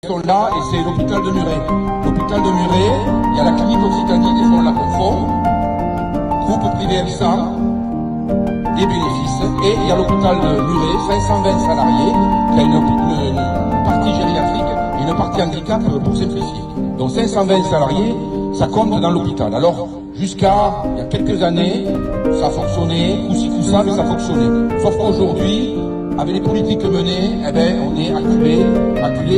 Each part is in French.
Sont là et c'est l'hôpital de Muret. L'hôpital de Muret, il y a la clinique Occitanie qui font la confond, groupe privé M100, des bénéfices, et il y a l'hôpital de Muret, 520 salariés, qui a une partie gériatrique et une partie handicap pour simplifier. Donc 520 salariés, ça compte dans l'hôpital. Alors, jusqu'à il y a quelques années, ça fonctionnait, coup-ci, coup-ça, mais ça fonctionnait. Sauf qu'aujourd'hui, avec les politiques menées, eh ben, on est acculé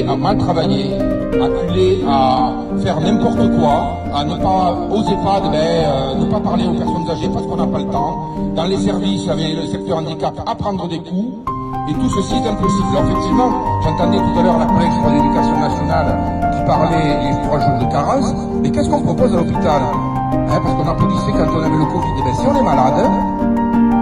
à mal travailler, acculé à faire n'importe quoi, à ne pas, aux EHPAD, ne pas parler aux personnes âgées parce qu'on n'a pas le temps. Dans les services, avec le secteur handicap, à prendre des coups. Et tout ceci est impossible. Alors effectivement, j'entendais tout à l'heure la collègue sur l'éducation nationale qui parlait des 3 jours de carence. Mais qu'est-ce qu'on propose à l'hôpital? Parce qu'on applaudissait quand on avait le Covid. Eh bien, si on est malade,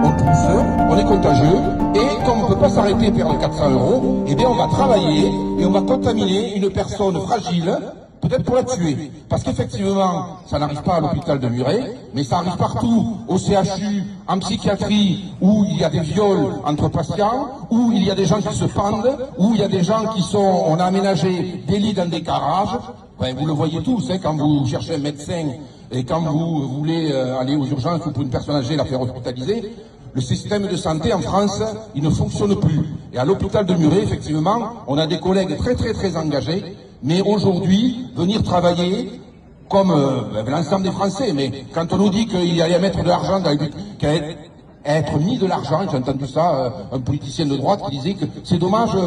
on tousse, on est contagieux, et comme on ne peut pas s'arrêter et perdre 400 €, eh bien on va travailler et on va contaminer une personne fragile, peut-être pour la tuer. Parce qu'effectivement, ça n'arrive pas à l'hôpital de Muret, mais ça arrive partout, au CHU, en psychiatrie, où il y a des viols entre patients, où il y a des gens qui se pendent, où il y a des gens qui sont, on a aménagé des lits dans des garages. Ouais, vous le voyez tous, quand vous cherchez un médecin et quand vous voulez aller aux urgences ou pour une personne âgée la faire hospitaliser, le système de santé en France, il ne fonctionne plus. Et à l'hôpital de Muret, effectivement, on a des collègues très engagés, mais aujourd'hui, venir travailler comme l'ensemble des Français, mais quand on nous dit qu'il y allait mettre de l'argent dans qu'il allait être mis de l'argent, j'ai entendu ça, un politicien de droite qui disait que c'est dommage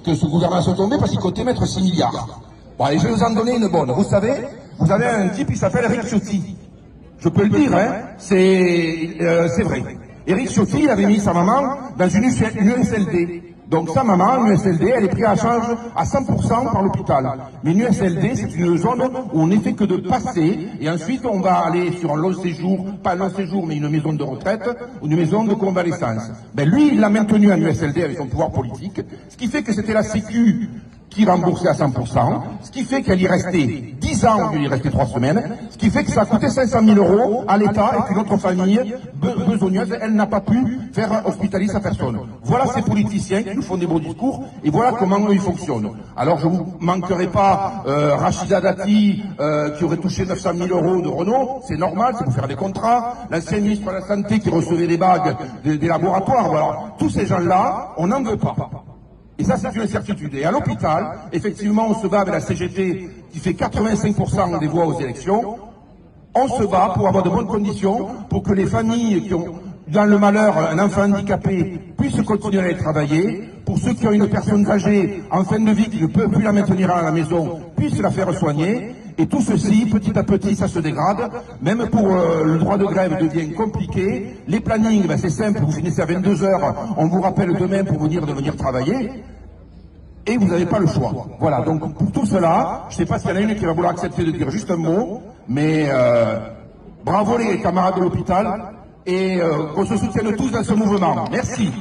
que ce gouvernement soit tombé parce qu'il comptait mettre 6 milliards. Bon, allez, je vais vous en donner une bonne. Vous savez, vous avez un type, il s'appelle Éric Ciotti. Je peux le dire, c'est vrai. Éric Ciotti, il avait mis sa maman dans une USLD. Donc sa maman, une USLD, elle est prise à charge à 100% par l'hôpital. Mais une USLD, c'est une zone où on n'est fait que de passer, et ensuite on va aller sur un long séjour, pas un long séjour, mais une maison de retraite, ou une maison de convalescence. Ben lui, il l'a maintenu en USLD avec son pouvoir politique, ce qui fait que c'était la Sécu qui remboursait à 100%, ce qui fait qu'elle y restait 10 ans au lieu d'y rester 3 semaines, ce qui fait que ça a coûté 500 000 € à l'État et que notre famille besogneuse, elle n'a pas pu faire hospitaliser sa personne. Voilà ces politiciens qui nous font des beaux discours et voilà comment ils fonctionnent. Alors je ne vous manquerai pas Rachida Dati qui aurait touché 900 000 € de Renault, c'est normal, c'est pour faire des contrats, l'ancien ministre de la Santé qui recevait des bagues des laboratoires, voilà. Tous ces gens-là, on n'en veut pas. Et ça, c'est une certitude. Et à l'hôpital, effectivement, on se bat avec la CGT qui fait 85% des voix aux élections. On se bat pour avoir de bonnes conditions, pour que les familles qui ont, dans le malheur, un enfant handicapé puissent continuer à aller travailler, pour ceux qui ont une personne âgée en fin de vie qui ne peut plus la maintenir à la maison, puissent la faire soigner. Et tout ceci, petit à petit, ça se dégrade. Même pour le droit de grève devient compliqué. Les plannings, c'est simple, vous finissez à 22 h, on vous rappelle demain pour vous dire de venir travailler. Et vous n'avez pas le choix. Voilà, donc pour tout cela, je ne sais pas s'il y en a une qui va vouloir accepter de dire juste un mot, mais bravo les camarades de l'hôpital, et qu'on se soutienne tous dans ce mouvement. Merci.